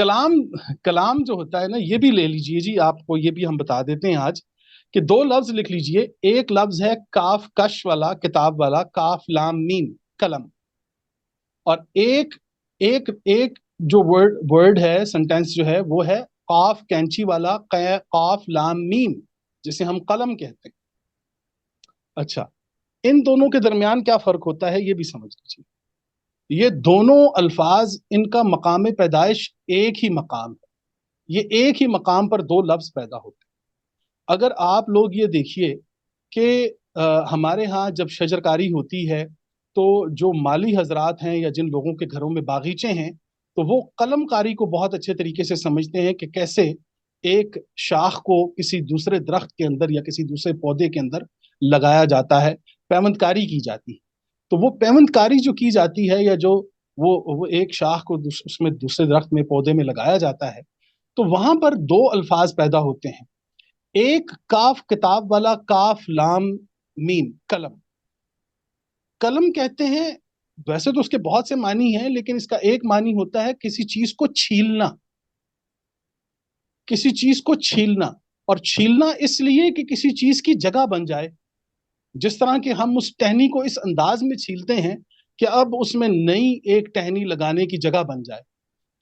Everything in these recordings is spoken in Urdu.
کلام کلام جو ہوتا ہے نا، یہ بھی لے لیجئے جی، آپ کو یہ بھی ہم بتا دیتے ہیں آج کہ دو لفظ لکھ لیجئے. ایک لفظ ہے کاف کش والا، کتاب والا، کاف لام میم قلم. اور ایک ایک ایک جو ورڈ ہے، سنٹینس جو ہے وہ ہے قاف کینچی والا، قاف لام میم، جسے ہم قلم کہتے ہیں. اچھا، ان دونوں کے درمیان کیا فرق ہوتا ہے یہ بھی سمجھ لیجیے. یہ دونوں الفاظ، ان کا مقام پیدائش ایک ہی مقام ہے. یہ ایک ہی مقام پر دو لفظ پیدا ہوتے ہیں. اگر آپ لوگ یہ دیکھیے کہ ہمارے ہاں جب شجرکاری ہوتی ہے تو جو مالی حضرات ہیں یا جن لوگوں کے گھروں میں باغیچے ہیں، تو وہ قلم کاری کو بہت اچھے طریقے سے سمجھتے ہیں کہ کیسے ایک شاخ کو کسی دوسرے درخت کے اندر یا کسی دوسرے پودے کے اندر لگایا جاتا ہے، پیوند کاری کی جاتی ہے. تو وہ پیوند کاری جو کی جاتی ہے، یا جو وہ ایک شاخ کو اس میں دوسرے درخت میں، پودے میں لگایا جاتا ہے، تو وہاں پر دو الفاظ پیدا ہوتے ہیں. ایک کاف کتاب والا، کاف لام میم قلم. قلم کہتے ہیں، ویسے تو اس کے بہت سے معنی ہیں، لیکن اس کا ایک معنی ہوتا ہے کسی چیز کو چھیلنا. کسی چیز کو چھیلنا، اور چھیلنا اس لیے کہ کسی چیز کی جگہ بن جائے. جس طرح کہ ہم اس ٹہنی کو اس انداز میں چھیلتے ہیں کہ اب اس میں نئی ایک ٹہنی لگانے کی جگہ بن جائے.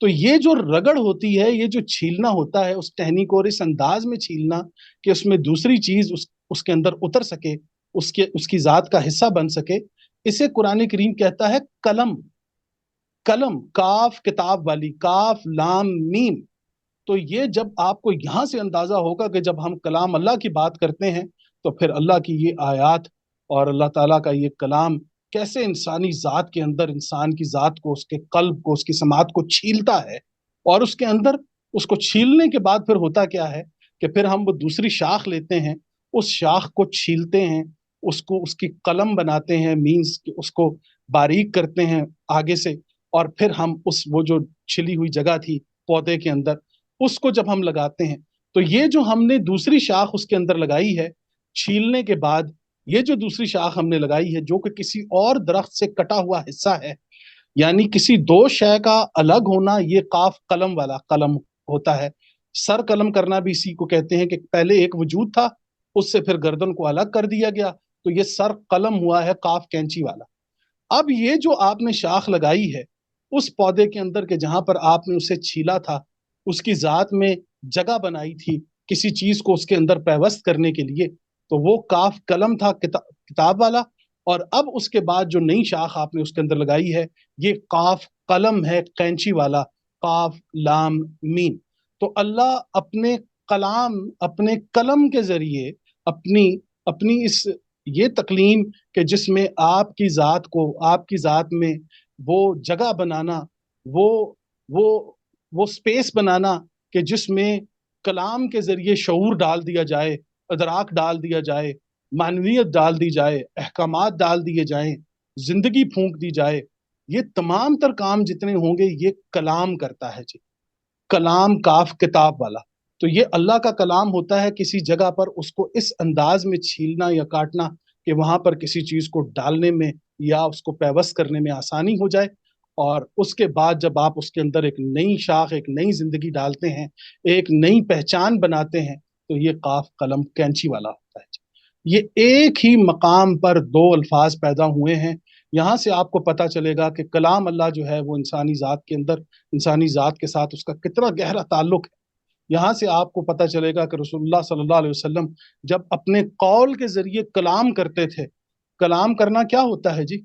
تو یہ جو رگڑ ہوتی ہے، یہ جو چھیلنا ہوتا ہے اس ٹہنی کو، اور اس انداز میں چھیلنا کہ اس میں دوسری چیز اس کے اندر اتر سکے، اس کی ذات کا حصہ بن سکے، اسے قرآن کریم کہتا ہے قلم. قلم، کاف کتاب والی، کاف لام میم. تو یہ جب آپ کو یہاں سے اندازہ ہوگا کہ جب ہم کلام اللہ کی بات کرتے ہیں تو پھر اللہ کی یہ آیات اور اللہ تعالیٰ کا یہ کلام کیسے انسانی ذات کے اندر، انسان کی ذات کو، اس کے قلب کو، اس کی سماعت کو چھیلتا ہے. اور اس کے اندر اس کو چھیلنے کے بعد پھر ہوتا کیا ہے کہ پھر ہم وہ دوسری شاخ لیتے ہیں، اس شاخ کو چھیلتے ہیں، اس کی قلم بناتے ہیں، مینز کہ اس کو باریک کرتے ہیں آگے سے، اور پھر ہم وہ جو چھلی ہوئی جگہ تھی پودے کے اندر، اس کو جب ہم لگاتے ہیں، تو یہ جو ہم نے دوسری شاخ اس کے اندر لگائی ہے چھیلنے کے بعد، یہ جو دوسری شاخ ہم نے لگائی ہے جو کہ کسی اور درخت سے کٹا ہوا حصہ ہے، یعنی کسی دو شے کا الگ ہونا، یہ قاف قلم والا قلم ہوتا ہے. سر قلم کرنا بھی اسی کو کہتے ہیں کہ پہلے ایک وجود تھا، اس سے پھر گردن کو الگ کر دیا گیا، تو یہ سر قلم ہوا ہے قاف کینچی والا. اب یہ جو آپ نے شاخ لگائی ہے اس پودے کے اندر کے جہاں پر آپ نے اسے چھیلا تھا، اس کی ذات میں جگہ بنائی تھی کسی چیز کو اس کے اندر پیوست کرنے کے لیے، تو وہ کاف قلم تھا، کتاب والا. اور اب اس کے بعد جو نئی شاخ آپ نے اس کے اندر لگائی ہے، یہ قاف قلم ہے، قینچی والا، قاف لام میم. تو اللہ اپنے کلام، اپنے قلم کے ذریعے اپنی اس یہ تکلیم کہ جس میں آپ کی ذات کو، آپ کی ذات میں وہ جگہ بنانا، وہ وہ وہ سپیس بنانا کہ جس میں کلام کے ذریعے شعور ڈال دیا جائے، ادراک ڈال دیا جائے، معنویت ڈال دی جائے، احکامات ڈال دیے جائیں، زندگی پھونک دی جائے. یہ تمام تر کام جتنے ہوں گے یہ کلام کرتا ہے جی. کلام کاف کتاب والا. تو یہ اللہ کا کلام ہوتا ہے، کسی جگہ پر اس کو اس انداز میں چھیلنا یا کاٹنا کہ وہاں پر کسی چیز کو ڈالنے میں یا اس کو پیوست کرنے میں آسانی ہو جائے. اور اس کے بعد جب آپ اس کے اندر ایک نئی شاخ، ایک نئی زندگی ڈالتے ہیں، ایک نئی پہچان بناتے ہیں، تو یہ قاف قلم کینچی والا ہوتا ہے. یہ ایک ہی مقام پر دو الفاظ پیدا ہوئے ہیں. یہاں سے آپ کو پتہ چلے گا کہ کلام اللہ جو ہے وہ انسانی ذات کے اندر، انسانی ذات کے ساتھ اس کا کتنا گہرا تعلق ہے. یہاں سے آپ کو پتہ چلے گا کہ رسول اللہ صلی اللہ علیہ وسلم جب اپنے قول کے ذریعے کلام کرتے تھے. کلام کرنا کیا ہوتا ہے جی؟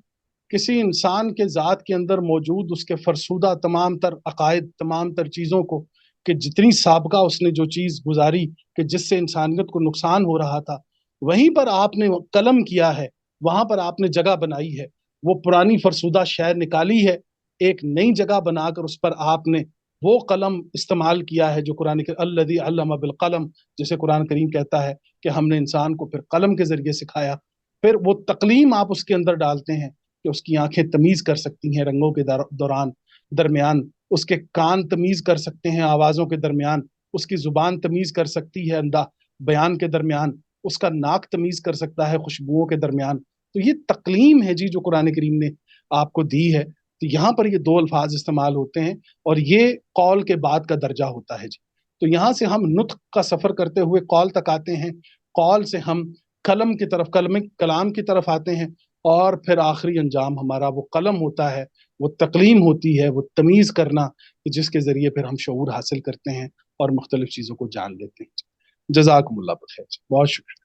کسی انسان کے ذات کے اندر موجود اس کے فرسودہ تمام تر عقائد، تمام تر چیزوں کو، کہ جتنی سابقہ اس نے جو چیز گزاری کہ جس سے انسانیت کو نقصان ہو رہا تھا، وہیں پر آپ نے قلم کیا ہے، وہاں پر آپ نے جگہ بنائی ہے، وہ پرانی فرسودہ شے نکالی ہے، ایک نئی جگہ بنا کر اس پر آپ نے وہ قلم استعمال کیا ہے جو قرآن کے الذی علم بالقلم، جسے قرآن کریم کہتا ہے کہ ہم نے انسان کو پھر قلم کے ذریعے سکھایا. پھر وہ تکلیم آپ اس کے اندر ڈالتے ہیں کہ اس کی آنکھیں تمیز کر سکتی ہیں رنگوں کے درمیان، اس کے کان تمیز کر سکتے ہیں آوازوں کے درمیان، اس کی زبان تمیز کر سکتی ہے بیان کے درمیان، اس کا ناک تمیز کر سکتا ہے خوشبوؤں کے درمیان. تو یہ تکلیم ہے جی جو قرآن کریم نے آپ کو دی ہے. تو یہاں پر یہ دو الفاظ استعمال ہوتے ہیں اور یہ قول کے بعد کا درجہ ہوتا ہے جی. تو یہاں سے ہم نطق کا سفر کرتے ہوئے قول تک آتے ہیں، قول سے ہم قلم کی طرف، کلام کی طرف آتے ہیں، اور پھر آخری انجام ہمارا وہ قلم ہوتا ہے، وہ تقلیم ہوتی ہے، وہ تمیز کرنا، جس کے ذریعے پھر ہم شعور حاصل کرتے ہیں اور مختلف چیزوں کو جان لیتے ہیں. جزاکم اللہ بخیر، بہت شکریہ.